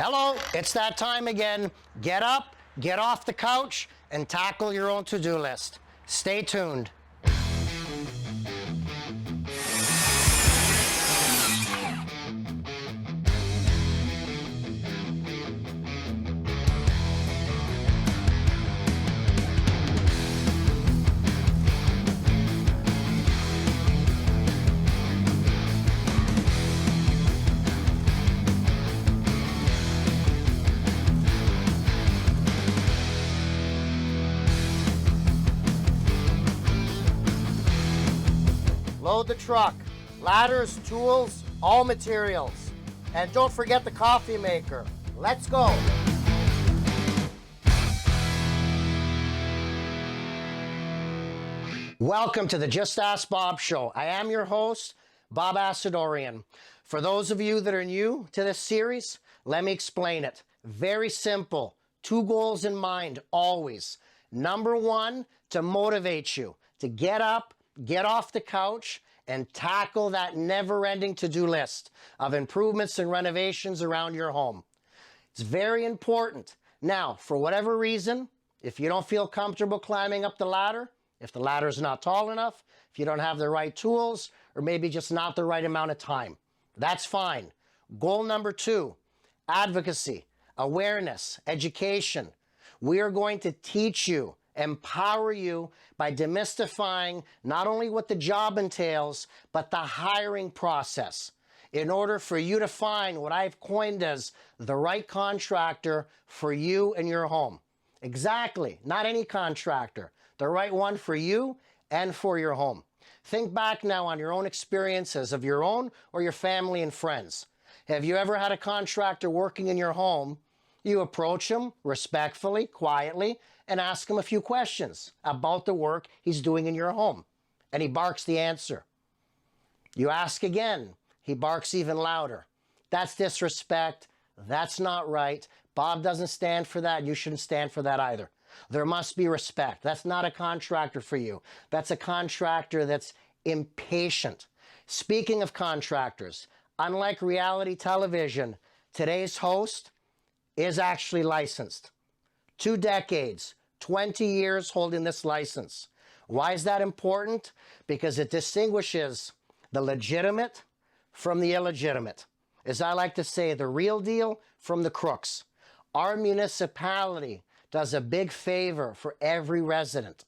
Hello, it's that time again. Get up, get off the couch, and tackle your own to-do list. Stay tuned. Load the truck, ladders, tools, all materials. And don't forget the coffee maker. Let's go. Welcome to the Just Ask Bob show. I am your host, Bob Assadourian. For those of you that are new to this series, let me explain it. Very simple. Two goals in mind, always. Number one, to motivate you, to get up, get off the couch, and tackle that never-ending to-do list of improvements and renovations around your home. It's very important. Now, for whatever reason, if you don't feel comfortable climbing up the ladder, if the ladder is not tall enough, if you don't have the right tools, or maybe just not the right amount of time, that's fine. Goal number two, advocacy, awareness, education. We are going to teach you, empower you by demystifying not only what the job entails, but the hiring process in order for you to find what I've coined as the right contractor for you and your home. Exactly, not any contractor, the right one for you and for your home. Think back now on your own experiences of your own or your family and friends. Have you ever had a contractor working in your home? You approach him respectfully, quietly, and ask him a few questions about the work he's doing in your home. And he barks the answer. You ask again. He barks even louder. That's disrespect. That's not right. Bob doesn't stand for that. You shouldn't stand for that either. There must be respect. That's not a contractor for you. That's a contractor that's impatient. Speaking of contractors, unlike reality television, today's host is actually licensed. 2 decades, 20 years holding this license. Why is that important? Because it distinguishes the legitimate from the illegitimate. As I like to say, the real deal from the crooks. Our municipality does a big favor for every resident.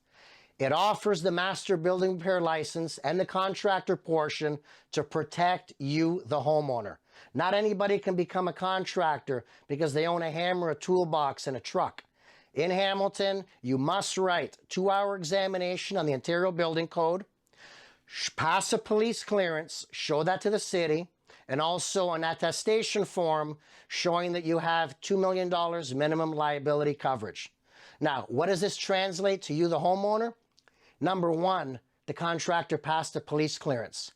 It offers the master building repair license and the contractor portion to protect you, the homeowner. Not anybody can become a contractor because they own a hammer, a toolbox, and a truck. In Hamilton, you must write 2-hour examination on the Ontario Building Code, pass a police clearance, show that to the city, and also an attestation form showing that you have $2 million minimum liability coverage. Now, what does this translate to you, the homeowner? Number one, the contractor passed a police clearance.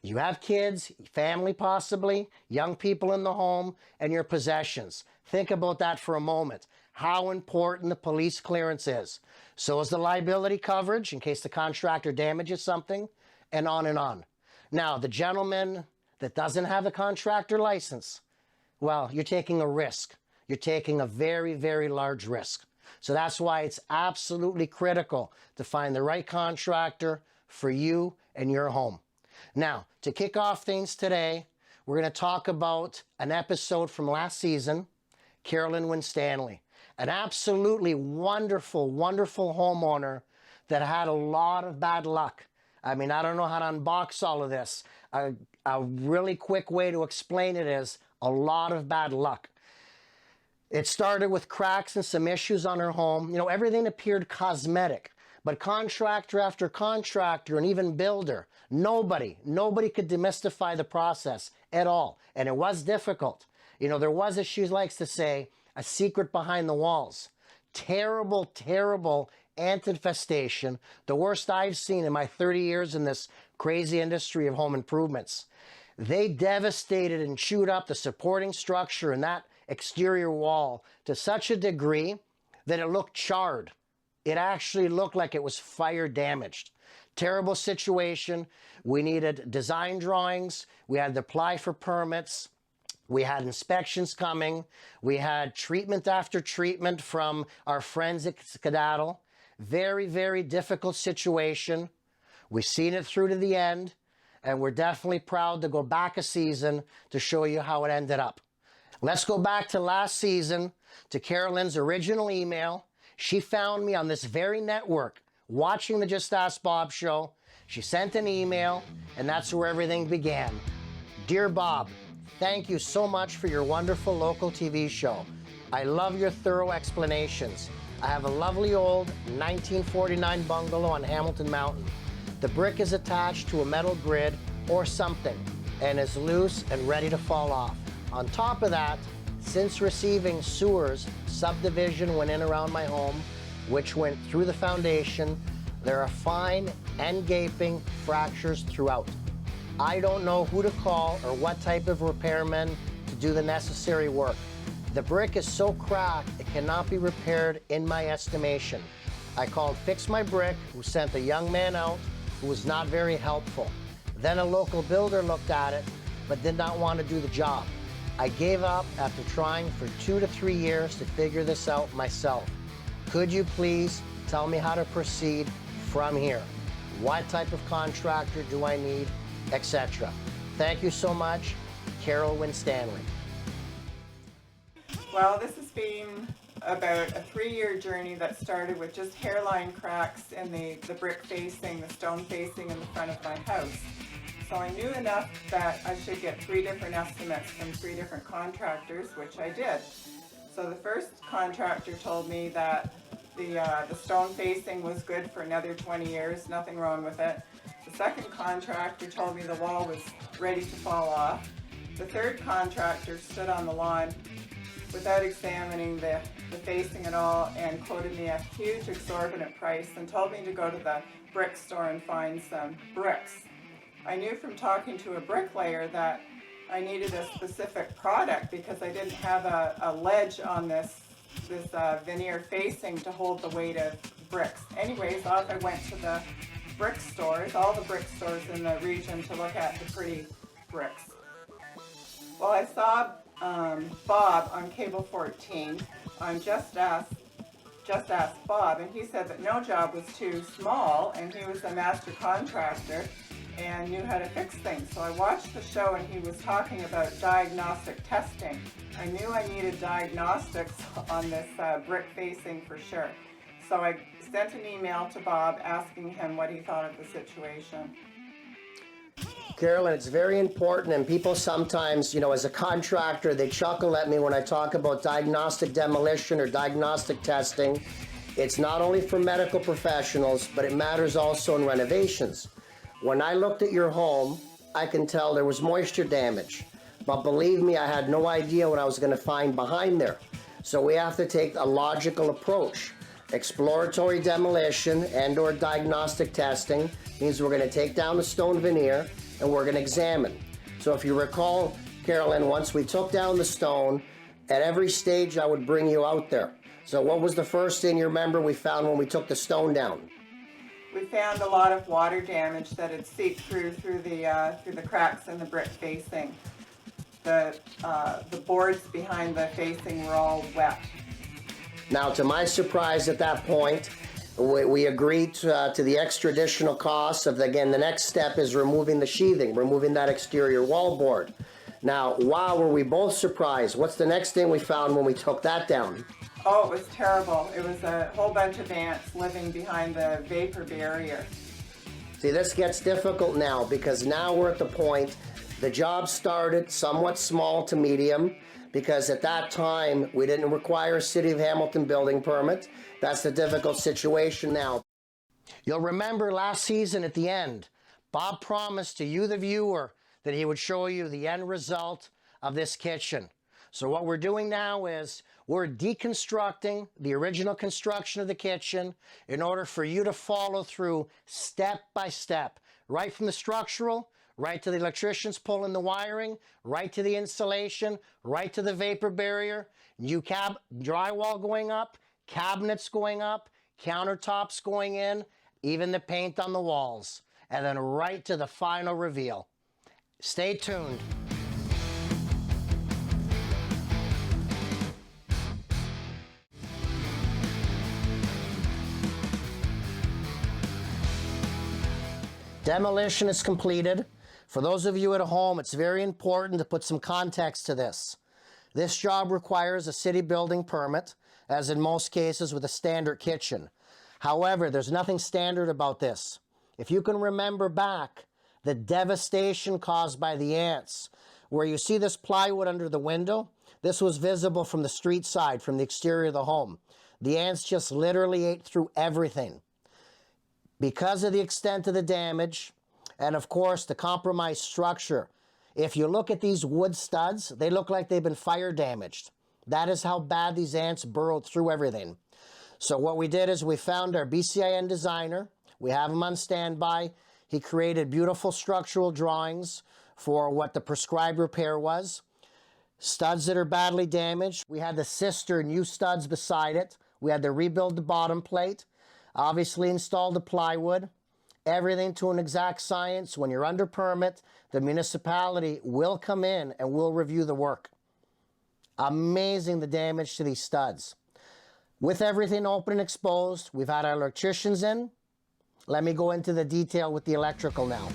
You have kids, family possibly, young people in the home, and your possessions. Think about that for a moment. How important the police clearance is. So is the liability coverage in case the contractor damages something, and on and on. Now, the gentleman that doesn't have a contractor license, well, you're taking a risk. You're taking a very, very large risk. So that's why it's absolutely critical to find the right contractor for you and your home. Now, to kick off things today, we're going to talk about an episode from last season, Carolyn Winstanley, an absolutely wonderful, wonderful homeowner that had a lot of bad luck. I mean, I don't know how to unbox all of this. A really quick way to explain it is a lot of bad luck. It started with cracks and some issues on her home. You know, everything appeared cosmetic. But contractor after contractor and even builder, nobody could demystify the process at all. And it was difficult. You know, there was, as she likes to say, a secret behind the walls. Terrible, terrible ant infestation. The worst I've seen in my 30 years in this crazy industry of home improvements. They devastated and chewed up the supporting structure and that exterior wall to such a degree that it looked charred. It actually looked like it was fire damaged. Terrible situation. We needed design drawings. We had to apply for permits. We had inspections coming. We had treatment after treatment from our friends at Skedaddle. Very, very difficult situation. We've seen it through to the end, and we're definitely proud to go back a season to show you how it ended up. Let's go back to last season, to Carolyn's original email. She found me on this very network, watching the Just Ask Bob show. She sent an email, and that's where everything began. Dear Bob, thank you so much for your wonderful local TV show. I love your thorough explanations. I have a lovely old 1949 bungalow on Hamilton Mountain. The brick is attached to a metal grid or something and is loose and ready to fall off. On top of that, since receiving sewers, subdivision went in around my home, which went through the foundation. There are fine and gaping fractures throughout. I don't know who to call or what type of repairman to do the necessary work. The brick is so cracked it cannot be repaired in my estimation. I called Fix My Brick, who sent a young man out who was not very helpful. Then a local builder looked at it but did not want to do the job. I gave up after trying for 2 to 3 years to figure this out myself. Could you please tell me how to proceed from here? What type of contractor do I need, etc. Thank you so much, Carol Winstanley. Well, this has been about a 3-year journey that started with just hairline cracks in the brick facing, the stone facing in the front of my house. So I knew enough that I should get 3 different estimates from 3 different contractors, which I did. So the first contractor told me that the stone facing was good for another 20 years, nothing wrong with it. The second contractor told me the wall was ready to fall off. The third contractor stood on the lawn without examining the facing at all and quoted me a huge exorbitant price and told me to go to the brick store and find some bricks. I knew from talking to a bricklayer that I needed a specific product because I didn't have a ledge on this veneer facing to hold the weight of bricks. Anyways, off I went to the brick stores, all the brick stores in the region, to look at the pretty bricks. Well, I saw Bob on Cable 14 on Just Ask Bob, and he said that no job was too small, and he was a master contractor and knew how to fix things. So I watched the show, and he was talking about diagnostic testing. I knew I needed diagnostics on this brick facing for sure. So I sent an email to Bob asking him what he thought of the situation. Carolyn, it's very important, and people sometimes, as a contractor, they chuckle at me when I talk about diagnostic demolition or diagnostic testing. It's not only for medical professionals, but it matters also in renovations. When I looked at your home, I can tell there was moisture damage, but believe me, I had no idea what I was going to find behind there. So we have to take a logical approach. Exploratory demolition and or diagnostic testing means we're going to take down the stone veneer and we're going to examine. So if you recall, Carolyn, once we took down the stone, at every stage I would bring you out there. So what was the first thing you remember we found when we took the stone down? We found a lot of water damage that had seeped through the cracks in the brick facing. The boards behind the facing were all wet. Now, to my surprise at that point, we agreed to the extra additional costs of, again, the next step is removing the sheathing, removing that exterior wall board. Now, wow, were we both surprised. What's the next thing we found when we took that down? Oh, it was terrible. It was a whole bunch of ants living behind the vapor barrier. See, this gets difficult now because now we're at the point, the job started somewhat small to medium, because at that time we didn't require a City of Hamilton building permit. That's the difficult situation now. You'll remember last season at the end, Bob promised to you, the viewer, that he would show you the end result of this kitchen. So what we're doing now is we're deconstructing the original construction of the kitchen in order for you to follow through step by step, right from the structural, right to the electricians pulling the wiring, right to the insulation, right to the vapor barrier, new drywall going up, cabinets going up, countertops going in, even the paint on the walls, and then right to the final reveal. Stay tuned. Demolition is completed. For those of you at home, it's very important to put some context to this. This job requires a city building permit, as in most cases with a standard kitchen. However, there's nothing standard about this. If you can remember back, the devastation caused by the ants, where you see this plywood under the window, this was visible from the street side, from the exterior of the home. The ants just literally ate through everything. Because of the extent of the damage, and of course the compromised structure, if you look at these wood studs, they look like they've been fire damaged. That is how bad these ants burrowed through everything. So what we did is we found our BCIN designer. We have him on standby. He created beautiful structural drawings for what the prescribed repair was. Studs that are badly damaged. We had the sister new studs beside it. We had to rebuild the bottom plate. Obviously installed the plywood. Everything to an exact science. When you're under permit, the municipality will come in and will review the work. Amazing the damage to these studs. With everything open and exposed, we've had our electricians in. Let me go into the detail with the electrical now.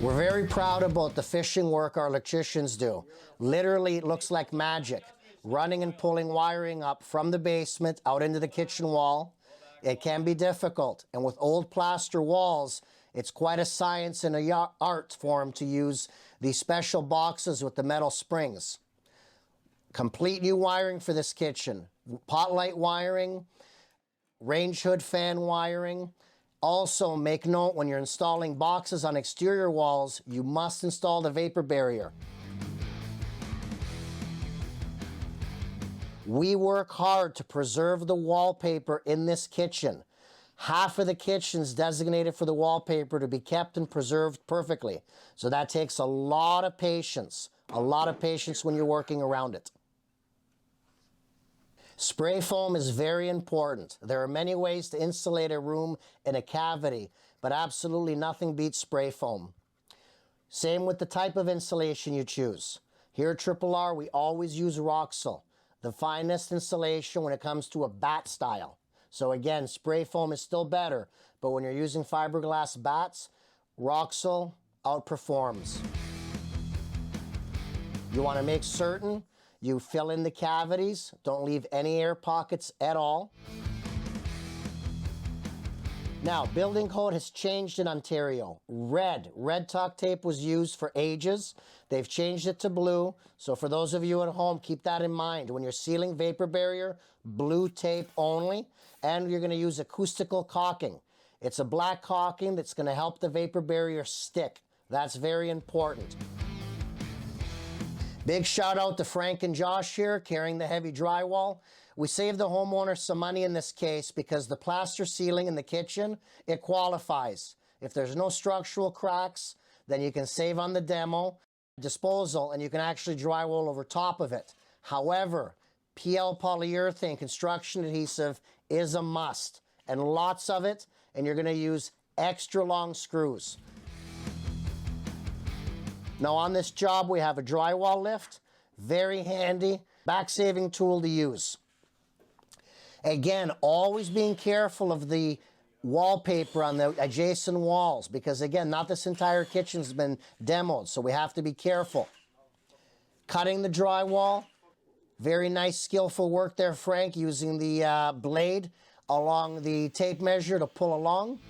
We're very proud about the fishing work our electricians do. Literally, it looks like magic. Running and pulling wiring up from the basement out into the kitchen wall. It can be difficult, and with old plaster walls, it's quite a science and a art form to use these special boxes with the metal springs. Complete new wiring for this kitchen. Pot light wiring, range hood fan wiring. Also, make note when you're installing boxes on exterior walls, you must install the vapor barrier. We work hard to preserve the wallpaper in this kitchen. Half of the kitchen's designated for the wallpaper to be kept and preserved perfectly. So that takes a lot of patience when you're working around it. Spray foam is very important. There are many ways to insulate a room in a cavity, but absolutely nothing beats spray foam. Same with the type of insulation you choose. Here at R, we always use Roxul, the finest insulation when it comes to a bat style. So again, spray foam is still better, but when you're using fiberglass bats, Roxul outperforms. You want to make certain you fill in the cavities, don't leave any air pockets at all. Now, building code has changed in Ontario. Red tuck tape was used for ages. They've changed it to blue. So for those of you at home, keep that in mind. When you're sealing vapor barrier, blue tape only. And you're going to use acoustical caulking. It's a black caulking that's going to help the vapor barrier stick. That's very important. Big shout out to Frank and Josh here carrying the heavy drywall. We saved the homeowner some money in this case because the plaster ceiling in the kitchen, it qualifies. If there's no structural cracks, then you can save on the demo, disposal, and you can actually drywall over top of it. However, PL polyurethane construction adhesive is a must, and lots of it, and you're going to use extra long screws. Now on this job, we have a drywall lift, very handy, back-saving tool to use. Again, always being careful of the wallpaper on the adjacent walls because again, not this entire kitchen's been demoed, so we have to be careful. Cutting the drywall, very nice skillful work there, Frank, using the blade along the tape measure to pull along.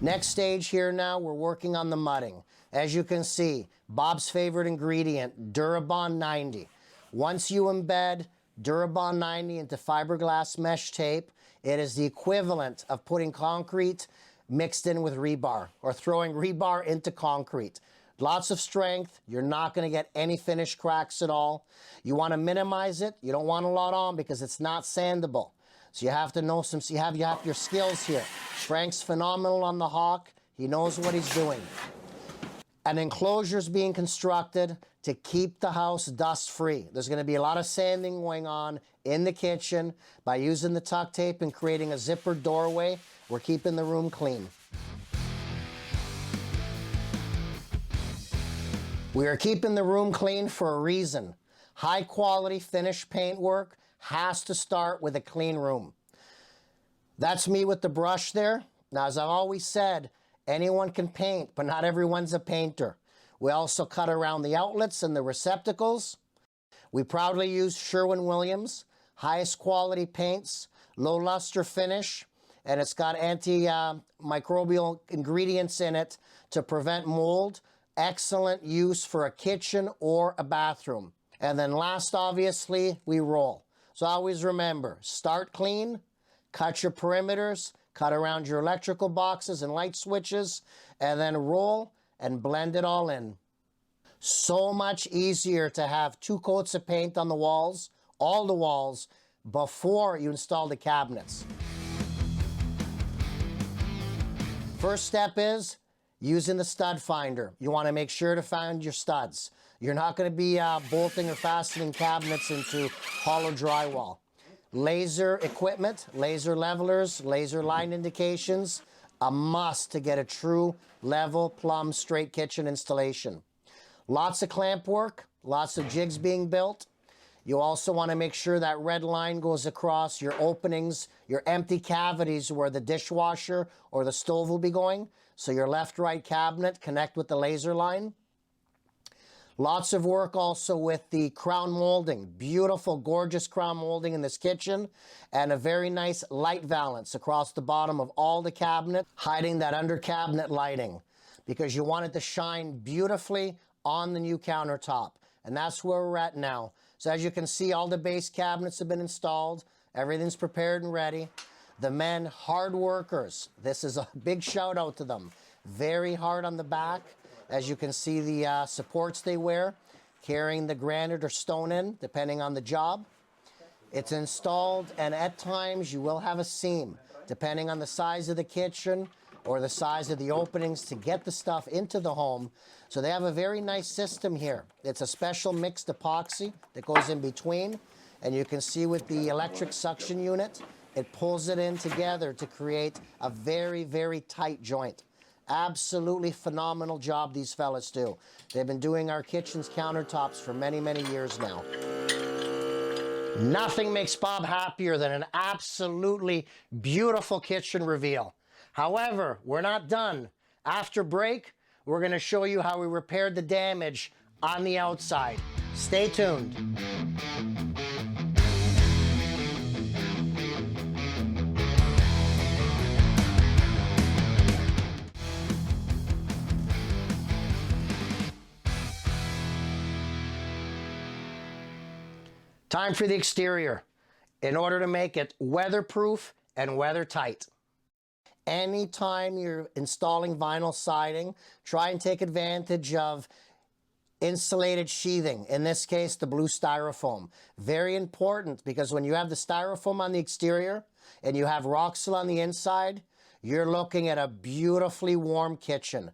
Next stage here now, we're working on the mudding. As you can see, Bob's favorite ingredient, Durabond 90. Once you embed Durabond 90 into fiberglass mesh tape, it is the equivalent of putting concrete mixed in with rebar or throwing rebar into concrete. Lots of strength. You're not going to get any finish cracks at all. You want to minimize it. You don't want a lot on because it's not sandable. So you have to know you have your skills here. Frank's phenomenal on the hawk. He knows what he's doing. An enclosure is being constructed to keep the house dust free. There's going to be a lot of sanding going on in the kitchen. By using the tuck tape and creating a zippered doorway, we're keeping the room clean. We are keeping the room clean for a reason. High quality finished paintwork has to start with a clean room. That's me with the brush there. Now, as I've always said, anyone can paint, but not everyone's a painter. We also cut around the outlets and the receptacles. We proudly use Sherwin-Williams, highest quality paints, low luster finish, and it's got antimicrobial ingredients in it to prevent mold. Excellent use for a kitchen or a bathroom. And then last, obviously, we roll. So always remember, start clean, cut your perimeters, cut around your electrical boxes and light switches, and then roll and blend it all in. So much easier to have 2 coats of paint on the walls, all the walls, before you install the cabinets. First step is using the stud finder. You want to make sure to find your studs. You're not going to be bolting or fastening cabinets into hollow drywall. Laser equipment, laser levelers, laser line indications, a must to get a true level, plumb, straight kitchen installation. Lots of clamp work, lots of jigs being built. You also want to make sure that red line goes across your openings, your empty cavities where the dishwasher or the stove will be going. So your left-right cabinet connect with the laser line. Lots of work also with the crown molding. Beautiful, gorgeous crown molding in this kitchen, and a very nice light valance across the bottom of all the cabinets, hiding that under cabinet lighting, because you want it to shine beautifully on the new countertop. And that's where we're at now. So as you can see, all the base cabinets have been installed. Everything's prepared and ready. The men, hard workers. This is a big shout out to them. Very hard on the back. As you can see, the supports they wear, carrying the granite or stone in, depending on the job. It's installed, and at times you will have a seam, depending on the size of the kitchen or the size of the openings to get the stuff into the home. So they have a very nice system here. It's a special mixed epoxy that goes in between, and you can see with the electric suction unit, it pulls it in together to create a very, very tight joint. Absolutely phenomenal job these fellas do. They've been doing our kitchen's countertops for many, many years now. Nothing makes Bob happier than an absolutely beautiful kitchen reveal. However, we're not done. After break, we're going to show you how we repaired the damage on the outside. Stay tuned. Time for the exterior, in order to make it weatherproof and weather tight. Anytime you're installing vinyl siding, try and take advantage of insulated sheathing. In this case, the blue styrofoam. Very important, because when you have the styrofoam on the exterior and you have Roxil on the inside, you're looking at a beautifully warm kitchen.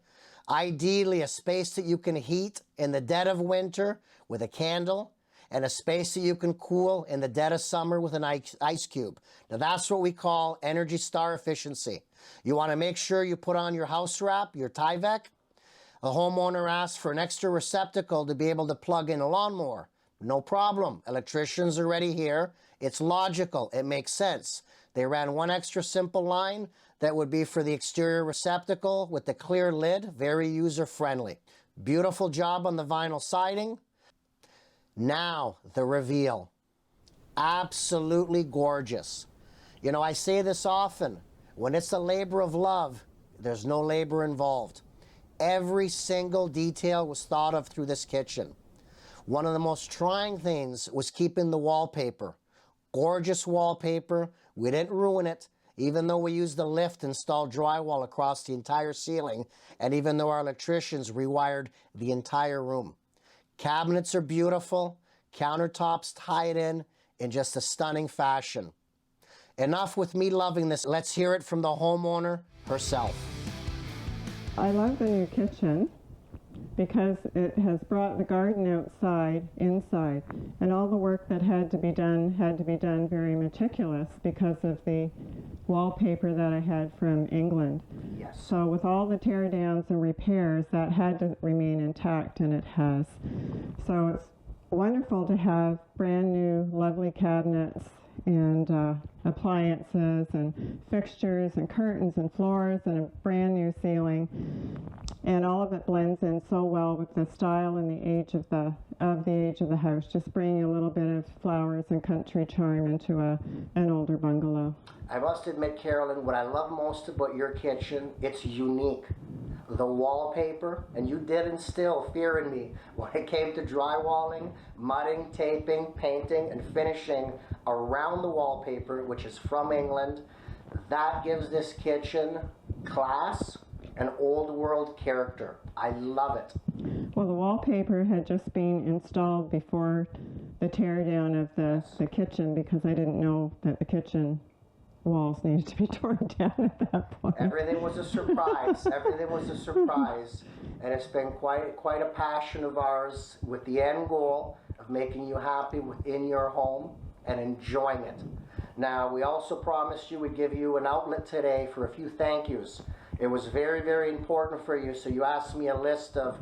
Ideally, a space that you can heat in the dead of winter with a candle, and a space that you can cool in the dead of summer with an ice cube. Now that's what we call Energy Star efficiency. You want to make sure you put on your house wrap, your Tyvek. A homeowner asked for an extra receptacle to be able to plug in a lawnmower. No problem. Electricians are already here. It's logical. It makes sense. They ran one extra simple line that would be for the exterior receptacle with the clear lid. Very user-friendly. Beautiful job on the vinyl siding. Now, the reveal. Absolutely gorgeous. You know, I say this often. When it's a labor of love, there's no labor involved. Every single detail was thought of through this kitchen. One of the most trying things was keeping the wallpaper. Gorgeous wallpaper. We didn't ruin it, even though we used the lift to install drywall across the entire ceiling, and even though our electricians rewired the entire room. Cabinets are beautiful, countertops tied in just a stunning fashion. Enough with me loving this. Let's hear it from the homeowner herself. I love the new kitchen because it has brought the garden outside, inside, and all the work that had to be done very meticulous because of the wallpaper that I had from England. Yes. So with all the tear downs and repairs, that had to remain intact, and it has. So it's wonderful to have brand new, lovely cabinets and appliances and fixtures and curtains and floors and a brand new ceiling, and all of it blends in so well with the style and the age of the house, just bringing a little bit of flowers and country charm into an older bungalow. I must admit, Carolyn, what I love most about your kitchen, it's unique. The wallpaper, and you did instill fear in me when it came to drywalling, mudding, taping, painting, and finishing around the wallpaper, which is from England. That gives this kitchen class and old world character. I love it. Well, the wallpaper had just been installed before the tear down of the kitchen, because I didn't know that the kitchen walls needed to be torn down at that point. Everything was a surprise. Everything was a surprise. And it's been quite a passion of ours, with the end goal of making you happy within your home and enjoying it. Now, we also promised you we'd give you an outlet today for a few thank yous. It was very, very important for you, so you asked me a list of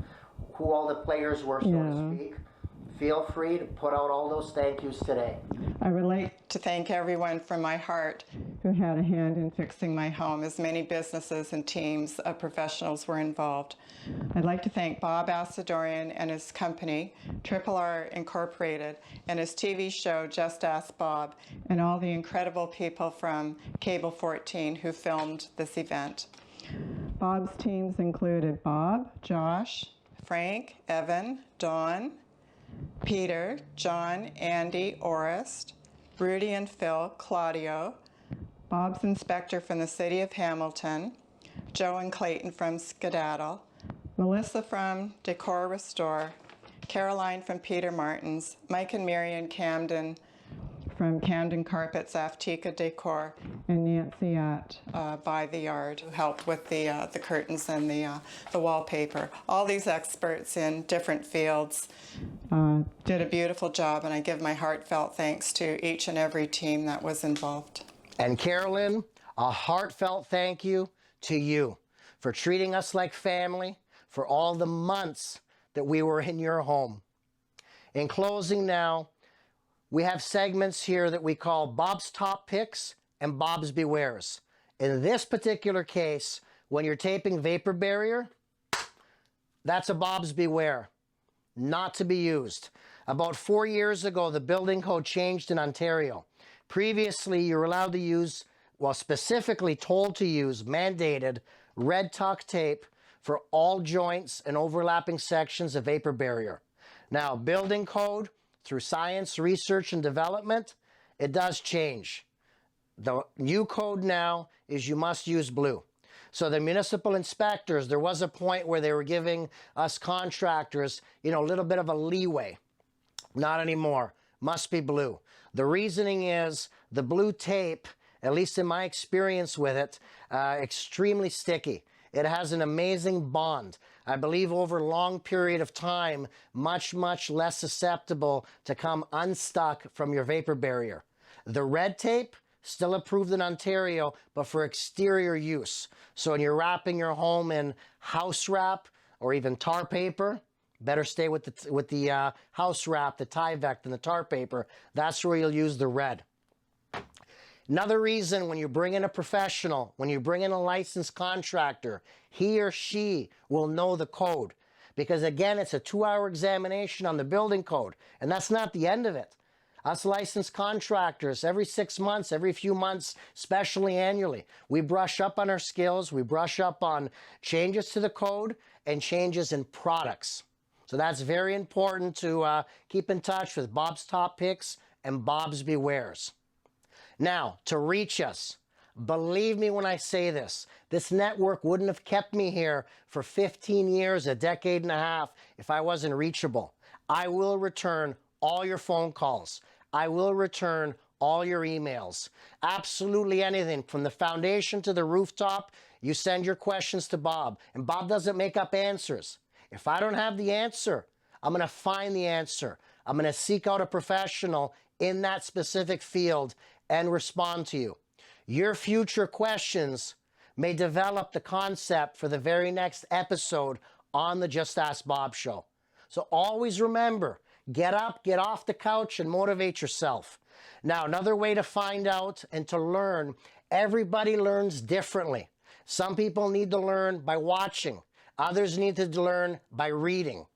who all the players were, so to speak. Feel free to put out all those thank yous today. I would like To thank everyone from my heart who had a hand in fixing my home, as many businesses and teams of professionals were involved. I'd like to thank Bob Assadourian and his company, Triple R Incorporated, and his TV show, Just Ask Bob, and all the incredible people from Cable 14 who filmed this event. Bob's teams included Bob, Josh, Frank, Evan, Dawn, Peter, John, Andy, Orest, Rudy and Phil, Claudio, Bob's inspector from the city of Hamilton, Joe and Clayton from Skedaddle, Melissa from Decor Restore, Caroline from Peter Martin's, Mike and Marion Camden from Camden Carpets, Aftika Decor, and Nancy at By the Yard, who helped with the curtains and the wallpaper. All these experts in different fields did a beautiful job, and I give my heartfelt thanks to each and every team that was involved. And Carolyn, a heartfelt thank you to you for treating us like family for all the months that we were in your home. In closing now, we have segments here that we call Bob's Top Picks and Bob's Bewares. In this particular case, when you're taping vapor barrier, that's a Bob's Beware, not to be used. About 4 years ago, the building code changed in Ontario. Previously, you were allowed to use, well, specifically told to use, mandated red tuck tape for all joints and overlapping sections of vapor barrier. Now, building code, through science, research, and development, it does change. The new code now is you must use blue. So the municipal inspectors, there was a point where they were giving us contractors, a little bit of a leeway. Not anymore. Must be blue. The reasoning is the blue tape, at least in my experience with it, extremely sticky. It has an amazing bond. I believe over a long period of time, much, much less susceptible to come unstuck from your vapor barrier. The red tape, still approved in Ontario, but for exterior use. So when you're wrapping your home in house wrap or even tar paper, better stay with the house wrap, the Tyvek, than the tar paper. That's where you'll use the red. Another reason, when you bring in a professional, when you bring in a licensed contractor, he or she will know the code. Because again, it's a 2-hour examination on the building code, and that's not the end of it. Us licensed contractors, every 6 months, every few months, especially annually, we brush up on our skills, we brush up on changes to the code and changes in products. So that's very important to keep in touch with Bob's Top Picks and Bob's Bewares. Now, to reach us, believe me when I say this network wouldn't have kept me here for 15 years, a decade and a half, if I wasn't reachable. I will return all your phone calls. I will return all your emails. Absolutely anything, from the foundation to the rooftop, you send your questions to Bob. And Bob doesn't make up answers. If I don't have the answer, I'm going to find the answer. I'm going to seek out a professional in that specific field and respond to you. Your future questions may develop the concept for the very next episode on the Just Ask Bob show. So always remember, get up, get off the couch, and motivate yourself. Now, another way to find out and to learn, everybody learns differently. Some people need to learn by watching. Others need to learn by reading.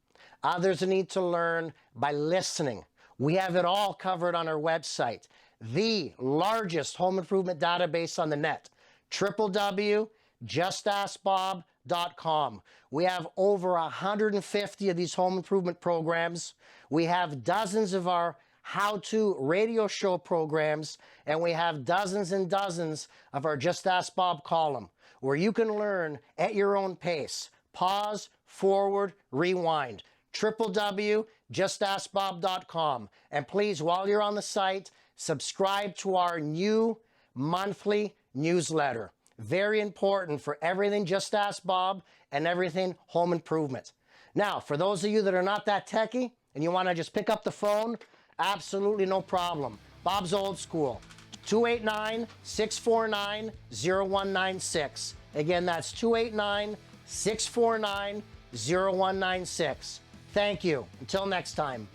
Others need to learn by listening. We have it all covered on our website, the largest home improvement database on the net, www.justaskbob.com. We have over 150 of these home improvement programs. We have dozens of our how-to radio show programs, and we have dozens and dozens of our Just Ask Bob column, where you can learn at your own pace. Pause, forward, rewind. www.justaskbob.com. And please, while you're on the site, subscribe to our new monthly newsletter. Very important for everything Just Ask Bob and everything home improvement. Now, for those of you that are not that techie and you want to just pick up the phone, absolutely no problem. Bob's old school. 289-649-0196. Again, that's 289-649-0196. Thank you. Until next time.